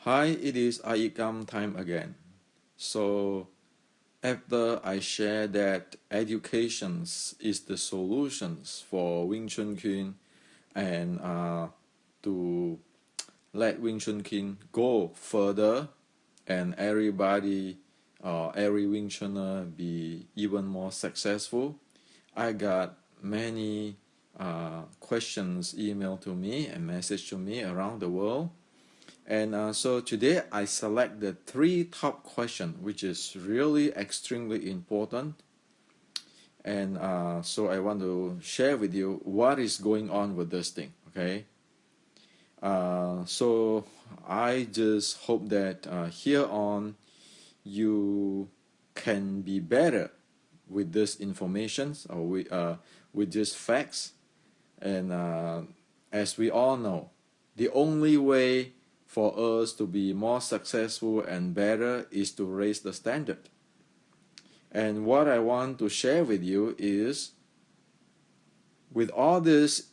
Hi, it is iYikKam time again. So after I share that education is the solutions for Wing Chun King and to let Wing Chun King go further and everybody, every Wing Chuner be even more successful, I got many questions emailed to me and message to me around the world. And so today I select the three top questions, which is really extremely important. And so I want to share with you what is going on with this thing, okay? So I just hope that here on you can be better with this information or with these facts. And as we all know, the only way for us to be more successful and better is to raise the standard. And what I want to share with you is, with all this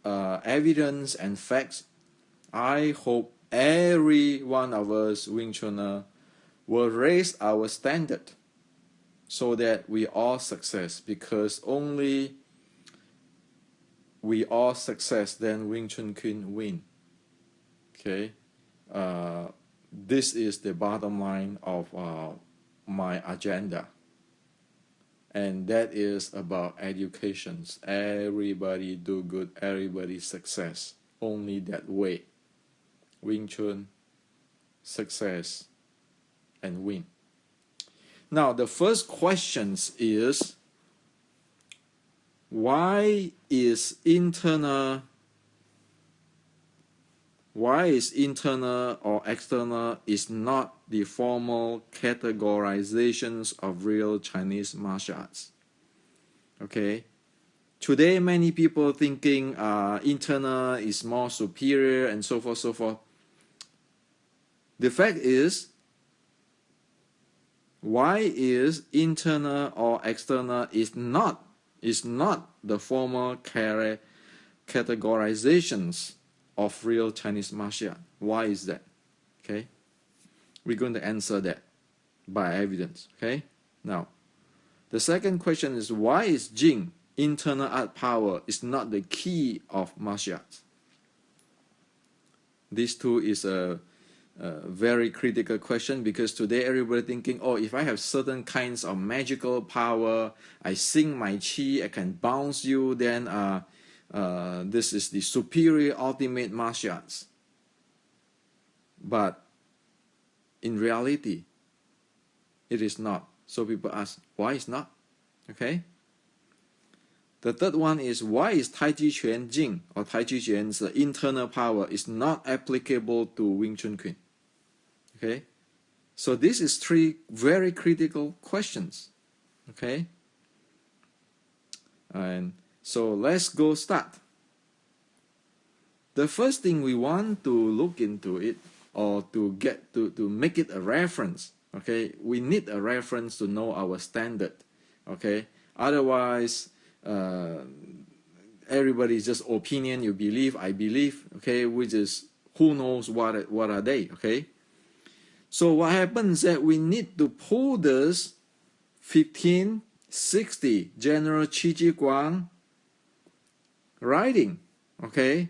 evidence and facts, I hope every one of us Wing Chuner will raise our standard so that we all success, because only we all success, then Wing Chun King win. Okay, this is the bottom line of my agenda, and that is about educations. Everybody do good, everybody success. Only that way, Wing Chun success and win. Now the first question is, why is internal or external is not the formal categorizations of real Chinese martial arts? Okay, today many people thinking internal is more superior and so forth, so forth. The fact is, why is internal or external is not the formal categorizations of real Chinese martial art? Why is that? Okay, we're going to answer that by evidence. Okay, now the second question is, why is Jing, internal art power, is not the key of martial arts? This too is a very critical question, because today everybody thinking, oh, if I have certain kinds of magical power, I sing my chi, I can bounce you, then this is the superior ultimate martial arts. But in reality, it is not. So people ask, why is not? Okay. The third one is, why is Tai Chi Chuan Jing or Tai Chi Chuan's internal power is not applicable to Wing Chun King? Okay. So this is three very critical questions. Okay. And so let's go start. The first thing we want to look into it, or to get to make it a reference, okay, we need a reference to know our standard. Okay, otherwise everybody's just opinion, you believe, I believe, okay, which is who knows what are they. Okay, so what happens is that we need to pull this 1560 General Qi Ji Guang writing. Okay,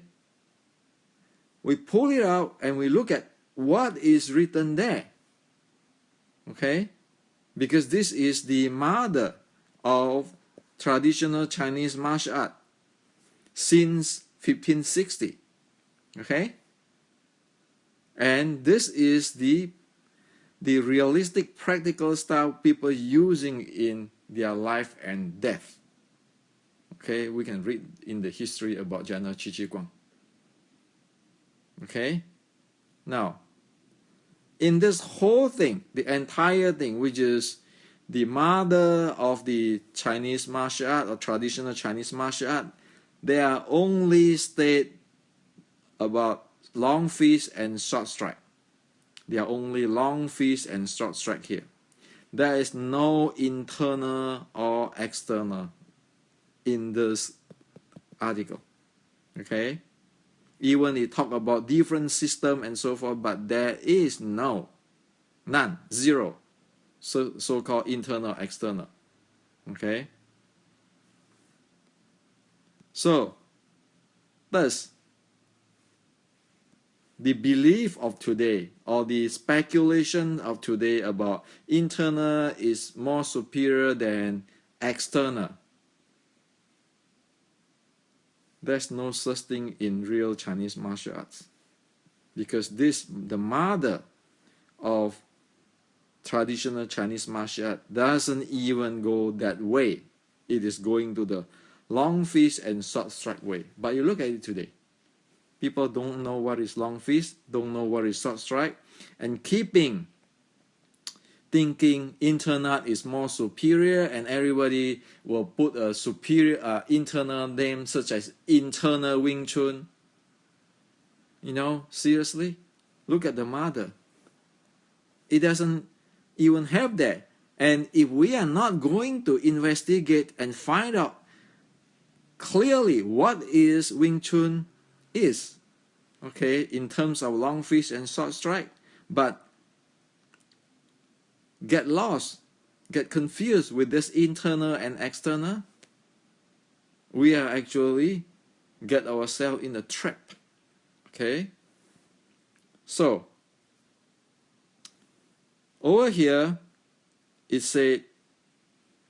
we pull it out and we look at what is written there. Okay, because this is the mother of traditional Chinese martial art since 1560. Okay, and this is the realistic practical style people using in their life and death. Okay, we can read in the history about General Qi Ji Guang. Okay, now in this whole thing, the entire thing, which is the mother of the Chinese martial art or traditional Chinese martial art, there are only state about long fist and short strike. There are only long fist and short strike here. There is no internal or external in this article. Okay, Even it talk about different system and so forth, but there is none, zero, so-called internal, external. Okay? So, thus, the belief of today or the speculation of today about internal is more superior than external, there's no such thing in real Chinese martial arts, because the mother of traditional Chinese martial art doesn't even go that way. It is going to the long fist and short strike way. But you look at it today, people don't know what is long fist, don't know what is short strike, and thinking internal is more superior, and everybody will put a superior internal name such as internal Wing Chun. Seriously, look at the mother. It doesn't even have that. And if we are not going to investigate and find out clearly what is Wing Chun is, okay, in terms of long fist and short strike, but get lost, get confused with this internal and external, we are actually get ourselves in a trap. Okay? So, over here, it said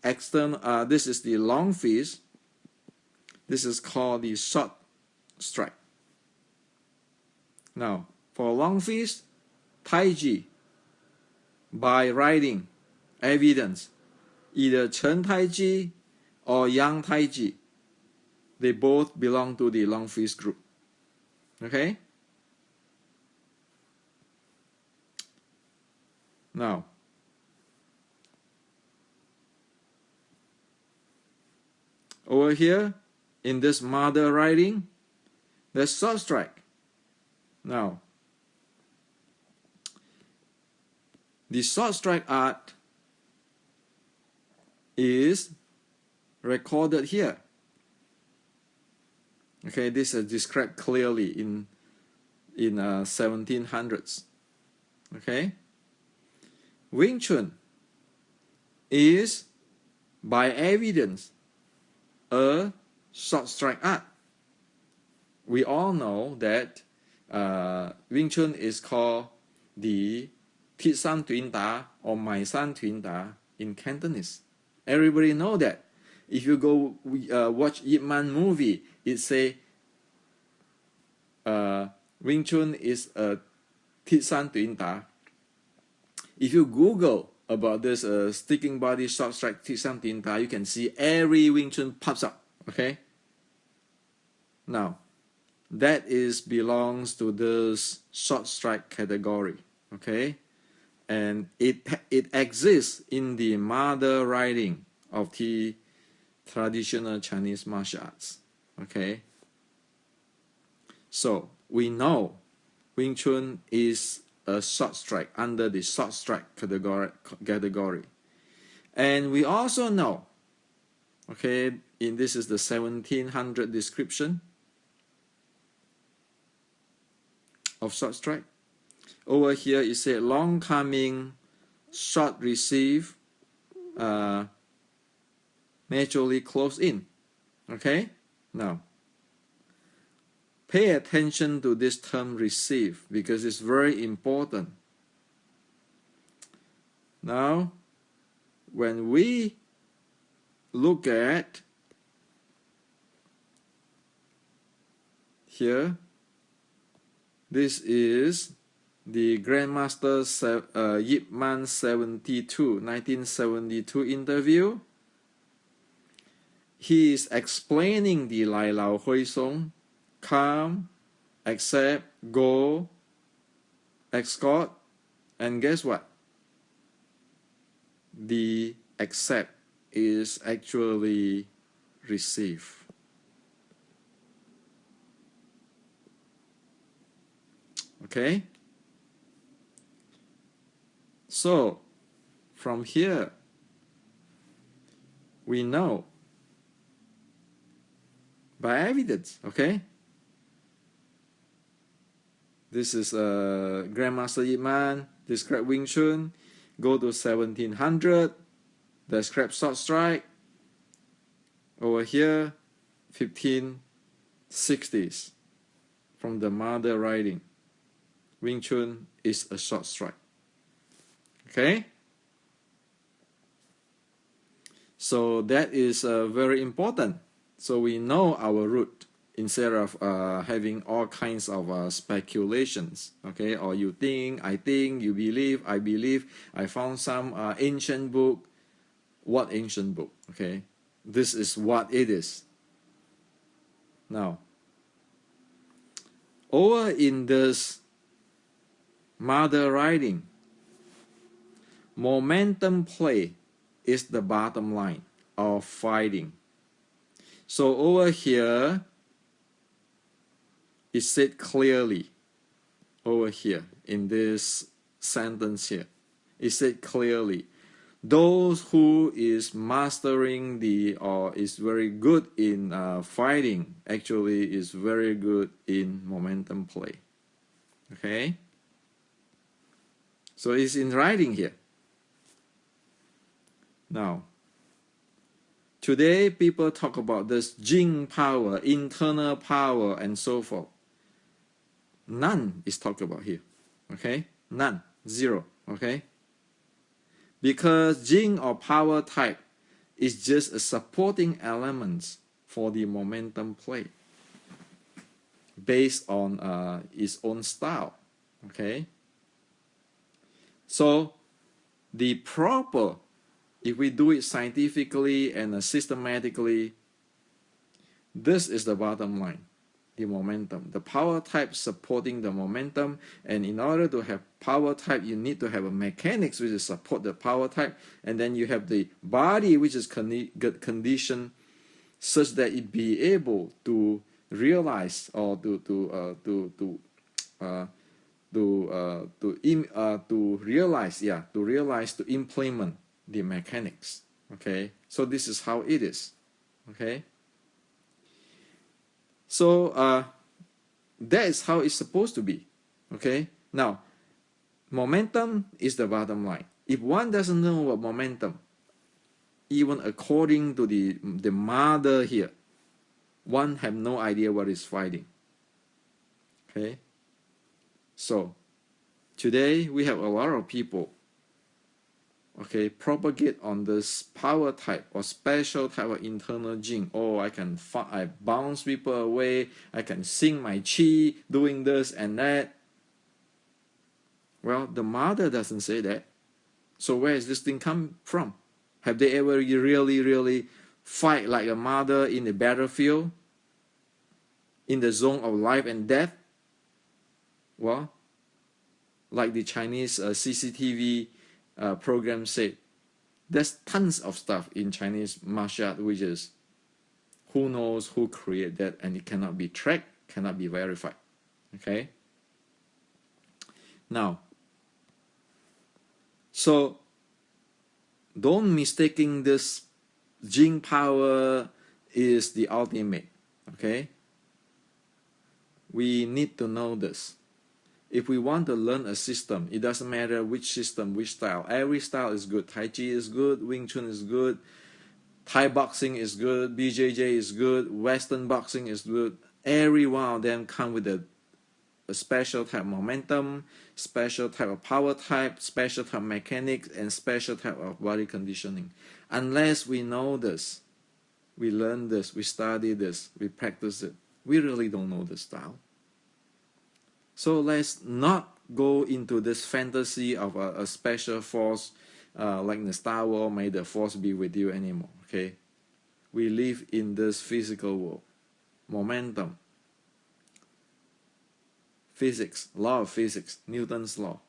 external, this is the long fist, this is called the short strike. Now, for long fist, Tai Chi, by writing evidence, either Chen Tai Chi or Yang Tai Chi, they both belong to the long fist group. Okay? Now, over here, in this mother writing, there's short strike. Now, the short strike art is recorded here. Okay, this is described clearly in 1700s. Okay, Wing Chun is by evidence a short strike art. We all know that Wing Chun is called the Thiết San Tuyến Đá or Mai San Tuyến Đá in Cantonese. Everybody know that. If you go watch Ip Man movie, it say Wing Chun is a Thiết San Tuyến Đá. If you Google about this sticking body short strike Thiết San Tuyến Đá, you can see every Wing Chun pops up. Okay. Now, that belongs to this short strike category. Okay, and it exists in the mother writing of the traditional Chinese martial arts. Okay, so we know Wing Chun is a short strike under the short strike category, and we also know, okay, this is the 1700 description of short strike. Over here it said long coming, short receive, naturally close in. Okay, now pay attention to this term receive because it's very important. Now, when we look at here, this is the Grandmaster Ip Man 1972 interview. He is explaining the Lai Lao Hui Song, come, accept, go, escort, and guess what? The accept is actually receive. Okay? So, from here, we know by evidence, okay, This is Grandmaster Yip Man, describe Wing Chun. Go to 1700, describe short strike. Over here, 1560s, from the mother writing. Wing Chun is a short strike. Okay? So that is very important. So we know our root instead of having all kinds of speculations. Okay? Or you think, I think, you believe, I believe. I found some ancient book. What ancient book? Okay? This is what it is. Now, over in this mother writing, momentum play is the bottom line of fighting. So over here, it said clearly, over here in this sentence here, it said clearly, those who is mastering the or is very good in fighting actually is very good in momentum play. Okay? So it's in writing here. Now, today people talk about this Jing power, internal power, and so forth. None is talked about here. Okay? None. Zero. Okay? Because Jing or power type is just a supporting element for the momentum play based on its own style. Okay? So the proper, if we do it scientifically and systematically, this is the bottom line, the momentum. The power type supporting the momentum, and in order to have power type, you need to have a mechanics which is support the power type, and then you have the body which is conditioned such that it be able to realize or to implement the mechanics. Okay, so this is how it is. Okay, so that is how it's supposed to be. Okay, now momentum is the bottom line. If one doesn't know what momentum, even according to the mother here, one have no idea what is fighting. Okay, so today we have a lot of people, okay, propagate on this power type or special type of internal Jing. Oh, I bounce people away, I can sing my chi doing this and that. Well, the mother doesn't say that. So where is this thing come from? Have they ever really fight like a mother in the battlefield, in the zone of life and death? Well, like the Chinese CCTV program said, there's tons of stuff in Chinese martial art which is who knows who created that, and it cannot be tracked, cannot be verified. Okay? Now, so don't mistaking this Jing power is the ultimate. Okay? We need to know this. If we want to learn a system, it doesn't matter which system, which style. Every style is good. Tai Chi is good, Wing Chun is good, Thai boxing is good, BJJ is good, Western boxing is good. Every one of them come with a special type of momentum, special type of power type, special type of mechanics, and special type of body conditioning. Unless we know this, we learn this, we study this, we practice it, we really don't know the style. So let's not go into this fantasy of a special force like in the Star Wars, may the force be with you anymore. Okay, we live in this physical world. Momentum, physics, law of physics, Newton's law.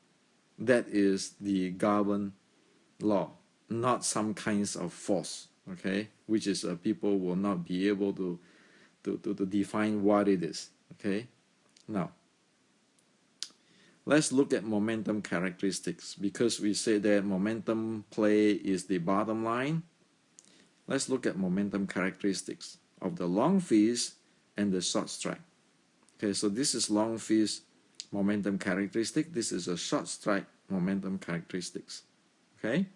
That is the governed law, not some kinds of force. Okay, which is people will not be able to define what it is. Okay, now let's look at momentum characteristics, because we say that momentum play is the bottom line. Let's look at momentum characteristics of the long fist and the short strike. Okay, so this is long fist momentum characteristic. This is a short strike momentum characteristics. Okay.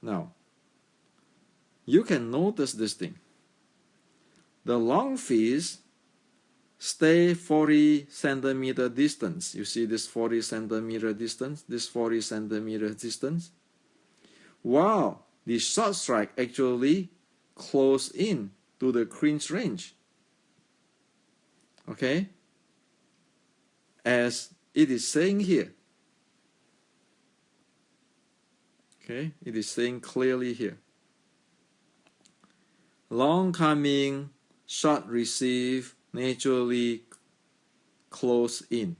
Now, you can notice this thing. The long fish stay 40 centimeter distance. You see this 40 centimeter distance, this 40 centimeter distance. While the short strike actually close in to the cringe range. Okay? As it is saying here. Okay? It is saying clearly here. Long coming, short receive, naturally close in.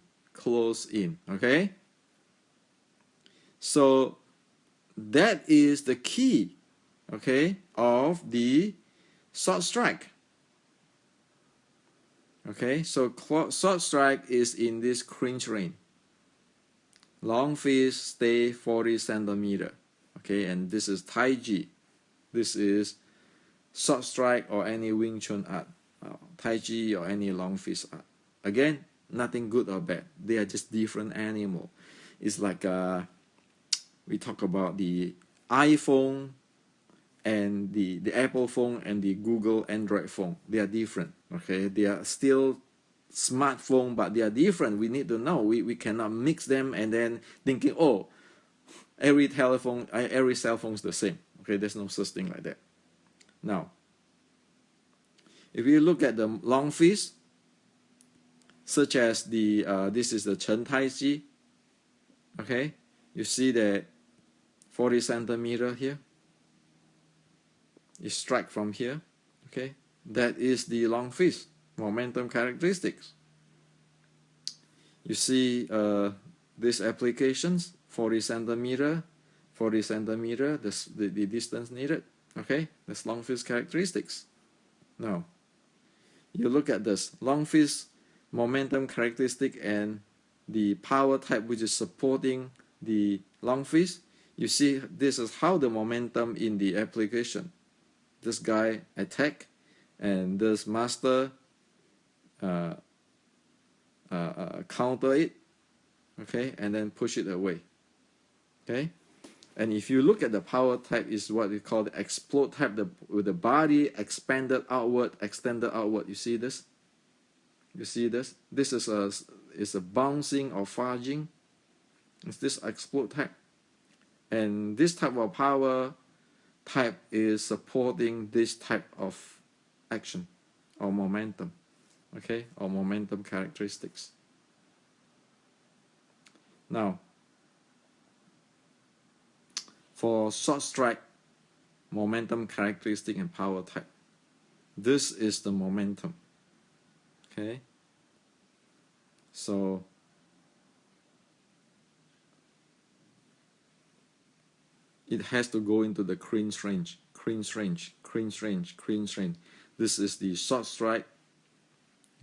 Okay? So that is the key, okay, of the short strike. Okay, so short strike is in this cringe range. Long fish stay 40 centimeter. Okay, and this is Tai Chi. This is short strike or any Wing Chun art, Tai Chi or any long fish art. Again, nothing good or bad. They are just different animal. It's like we talk about the iPhone and the Apple phone and the Google Android phone. They are different. Okay, they are still smartphone, but they are different. We need to know. We cannot mix them and then thinking, oh, every cell phone is the same. Okay, there's no such thing like that. Now, if you look at the long fish, such as the this is the Chen Tai Chi. Okay, you see that 40 centimeter here. You strike from here. Okay, that is the long fish momentum characteristics. You see these applications, 40 centimeter, the distance needed. Okay, that's long fish characteristics. Now, you look at this long fish momentum characteristic and the power type which is supporting the long fish. You see, this is how the momentum in the application. This guy attack, and this master counter it, okay, and then push it away, okay. And if you look at the power type, is what we call the explode type, with the body expanded outward, extended outward. You see this? You see this? This is a bouncing or fudging. It's this explode type, and this type of power type is supporting this type of action or momentum, okay, or momentum characteristics. Now, for short strike momentum characteristic and power type, this is the momentum, okay. So it has to go into the cringe range. This is the short strike,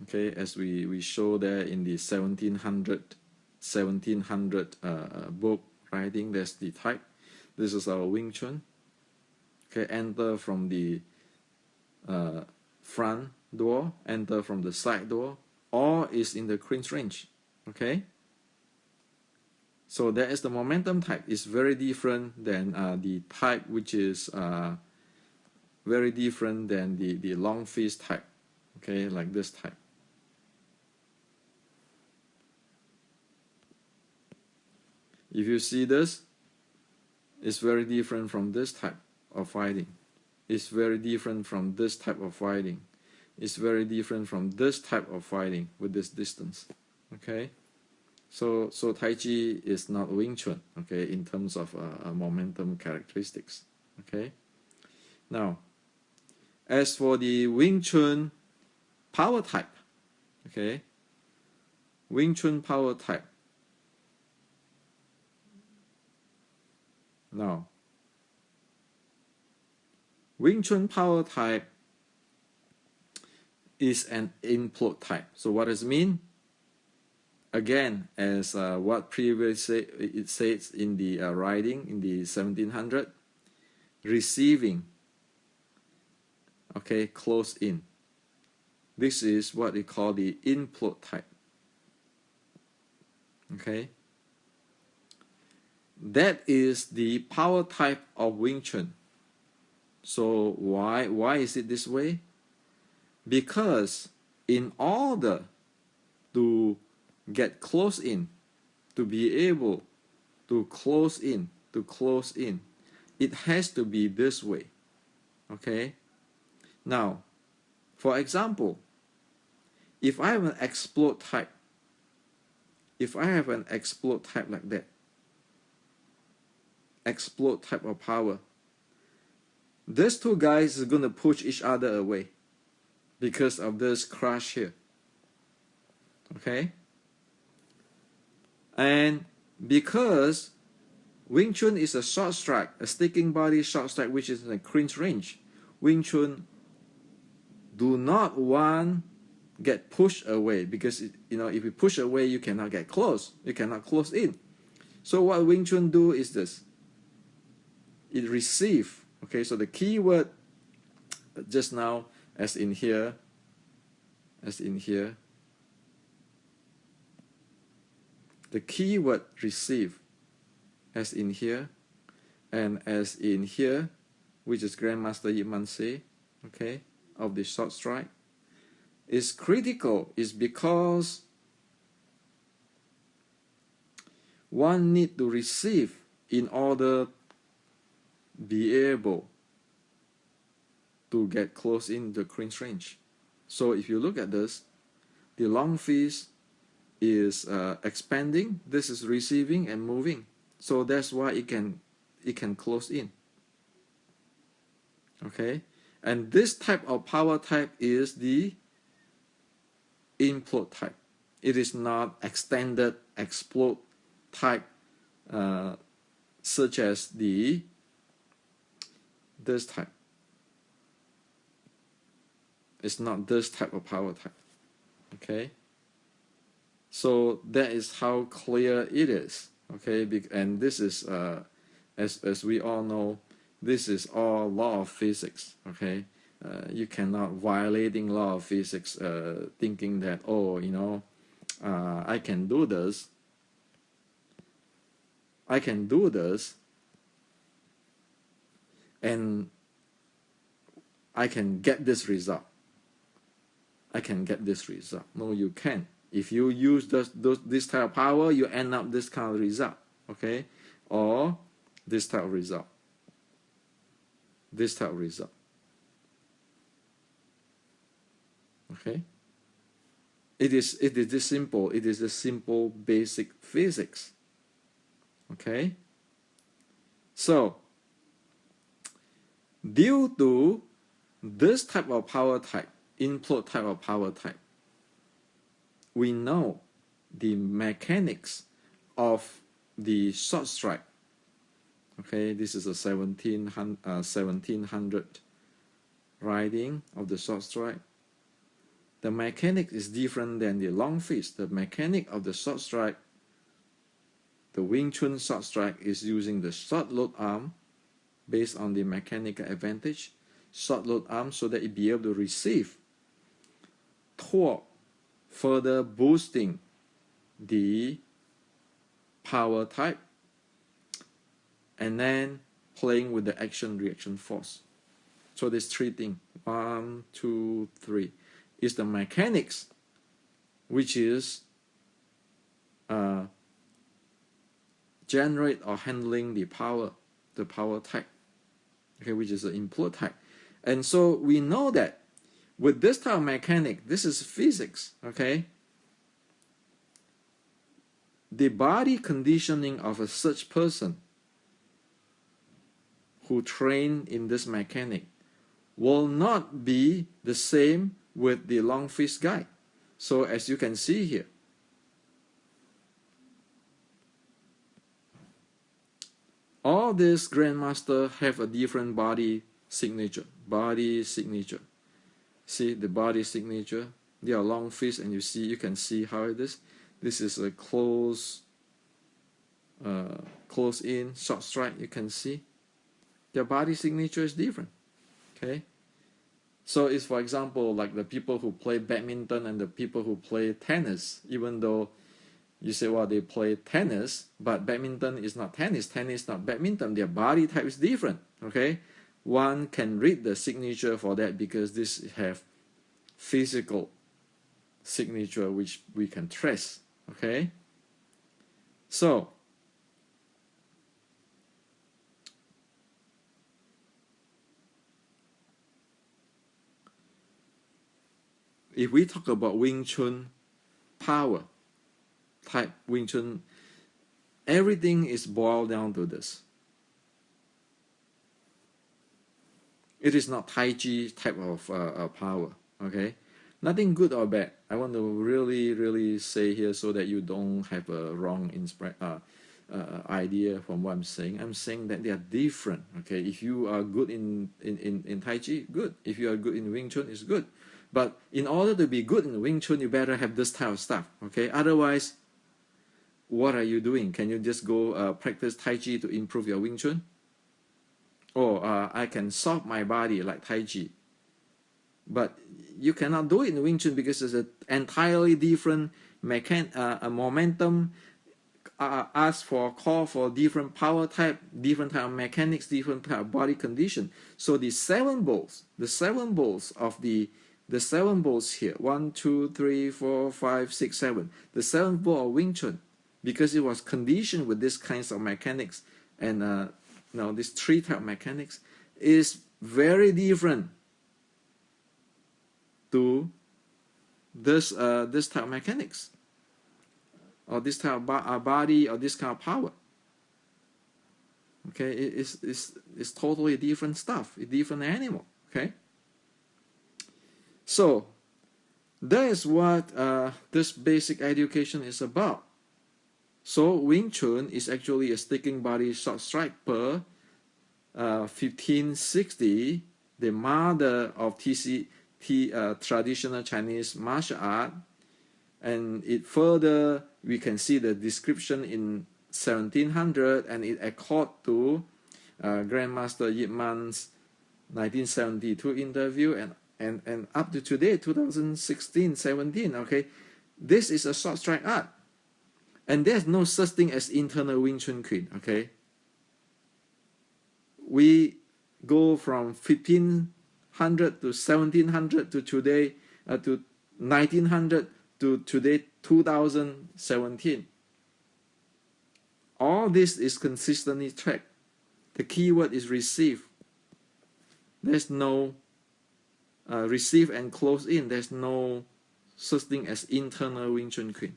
okay, as we show there in the 1700 book writing. That's the type. This is our Wing Chun. Okay, enter from the front door, enter from the side door, or is in the cringe range. Okay. So that is the momentum type. It's very different than the type which is very different than the long fish type. Okay, like this type. If you see this, it's very different from this type of fighting. It's very different from this type of fighting. It's very different from this type of fighting with this distance. Okay. So Tai Chi is not Wing Chun, okay, in terms of momentum characteristics, okay. Now, as for the Wing Chun power type, okay, Wing Chun power type. Now, Wing Chun power type is an implode type. So what does it mean? Again, as what previously it says in the writing in the 1700, receiving, okay, close in. This is what we call the implode type. Okay, that is the power type of Wing Chun. So why is it this way? Because in order to get close in, to be able to close in, it has to be this way. Okay, now for example, if I have an explode type, like that, explode type of power, these two guys are going to push each other away because of this crash here. Okay, and because Wing Chun is a short strike, a sticking body short strike, which is in a clinch range, Wing Chun do not want get pushed away, because if you push away, you cannot get close, you cannot close in. So what Wing Chun do is this: it receive. Okay, so the key word just now, as in here, the key word receive, as in here, and as in here, which is Grandmaster Ip Man say, okay, of the short strike, is critical, is because one need to receive in order be able to get close in the clinch range. So if you look at this, the long fist is expanding, this is receiving and moving, so that's why it can close in. Okay, and this type of power type is the implode type. It is not extended explode type, such as this type. It's not this type of power type. Okay, so that is how clear it is. Okay, and this is as we all know, this is all law of physics. Okay, you cannot violating law of physics thinking that, oh, I can do this, and I can get this result. No, you can't. If you use this type of power, you end up this kind of result. Okay, or this type of result. Okay, it is this simple. It is a simple basic physics. Okay, so due to this type of power type, implode type of power type, we know the mechanics of the short strike. Okay, this is a 1700 riding of the short strike. The mechanic is different than the long fist. The mechanic of the short strike, the Wing Chun short strike, is using the short load arm based on the mechanical advantage, short load arm, so that it be able to receive torque, further boosting the power type, and then playing with the action reaction force. So there's three things. 1, 2, 3 is the mechanics, which is generate or handling the power type, okay, which is the implode type. And so we know that with this type of mechanic, this is physics. Okay, the body conditioning of a such person who train in this mechanic will not be the same with the long fist guy. So as you can see here, all these grandmaster have a different body signature. See the body signature. They are long fist, and you can see how it is. This is a close in short strike. You can see their body signature is different. Okay, so it's, for example, like the people who play badminton and the people who play tennis. Even though You say, well, they play tennis, but badminton is not tennis. Tennis is not badminton. Their body type is different. Okay, one can read the signature for that because this have physical signature which we can trace. Okay, so if we talk about Wing Chun power type, Wing Chun, everything is boiled down to this. It is not Tai Chi type of power. Okay, nothing good or bad. I want to really say here so that you don't have a wrong idea from what I'm saying. I'm saying that they are different. Okay, if you are good in Tai Chi, good. If you are good in Wing Chun, it's good. But in order to be good in Wing Chun, you better have this type of stuff. Okay, otherwise, what are you doing? Can you just go practice Tai Chi to improve your Wing Chun? Or I can solve my body like Tai Chi. But you cannot do it in Wing Chun because it's an entirely different momentum. Ask for call for different power type, different type of mechanics, different type of body condition. So the seven balls here, 1, 2, 3, 4, 5, 6, 7. The seventh ball of Wing Chun, because it was conditioned with these kinds of mechanics and this three type of mechanics, is very different to this type of mechanics, or this type of body, or this kind of power. Okay, it's totally different stuff, a different animal. Okay, so that is what this basic education is about. So Wing Chun is actually a sticking body short strike per 1560, the mother of traditional Chinese martial art. And it further, we can see the description in 1700, and it accord to Grandmaster Yip Man's 1972 interview, and up to today, 2016-17. Okay, this is a short strike art, and there's no such thing as internal Wing Chun Queen. Okay, we go from 1500 to 1700 to today, to 1900 to today, 2017. All this is consistently tracked. The keyword is receive. There's no receive and close in. There's no such thing as internal Wing Chun Queen.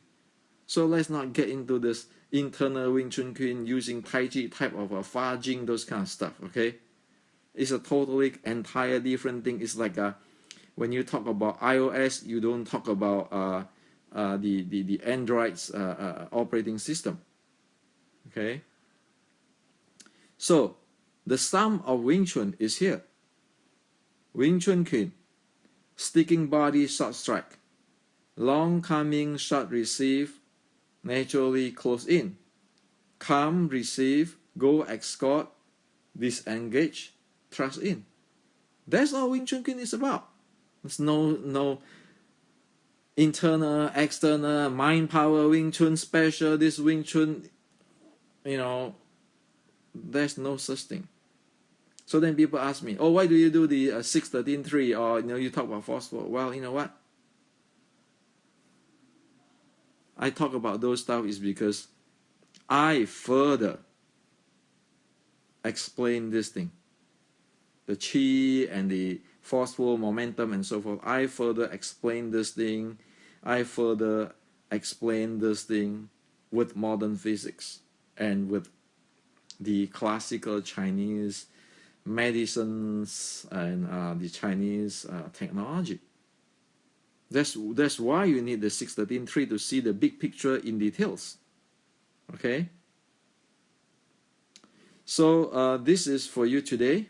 So let's not get into this internal Wing Chun Queen using Tai Chi type of a Fa Jing, those kind of stuff. Okay, it's a totally entire different thing. It's like when you talk about iOS, you don't talk about the Android's operating system. Okay, so the sum of Wing Chun is here. Wing Chun Queen, sticking body short strike, long coming short receive, naturally close in, come receive, go escort, disengage, thrust in. That's all Wing Chun Queen is about. There's no internal, external, mind power Wing Chun special, this Wing Chun, there's no such thing. So then people ask me, oh, why do you do the 6-13-3, or you talk about forceful? Well, you know what? I talk about those stuff is because I further explain this thing. The chi and the forceful momentum and so forth. I further explain this thing. I further explain this thing with modern physics and with the classical Chinese medicines and the Chinese technology. That's why you need the 6-13-3 to see the big picture in details. Okay? So this is for you today.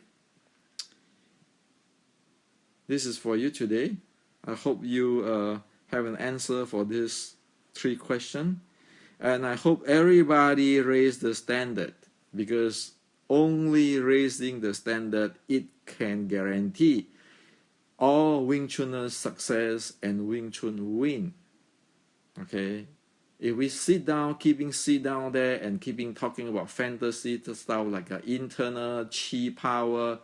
This is for you today. I hope you have an answer for these 3 questions. And I hope everybody raise the standard, because only raising the standard, it can guarantee all Wing Chuners success and Wing Chun win. Okay? If we sit down there and keeping talking about fantasy stuff like internal chi power,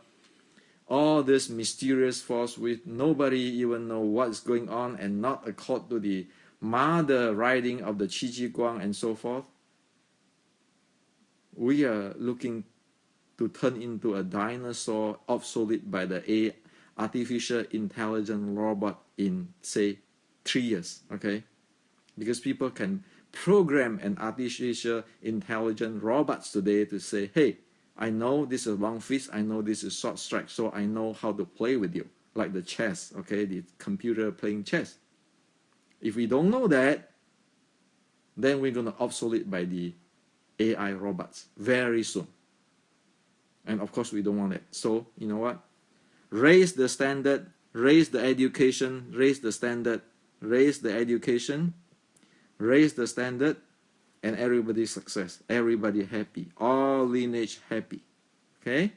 all this mysterious force with nobody even know what's going on and not accord to the mother writing of the Qi Guang and so forth, we are looking to turn into a dinosaur obsolete by the artificial intelligent robot in, say, 3 years, okay? Because people can program an artificial intelligent robots today to say, hey, I know this is long fist, I know this is short strike, so I know how to play with you, like the chess, okay, the computer playing chess. If we don't know that, then we're going to obsolete by the AI robots very soon. And of course, we don't want it. So, you know what? Raise the standard, raise the education, raise the standard, raise the education, raise the standard, and everybody success, everybody happy, all lineage happy. Okay?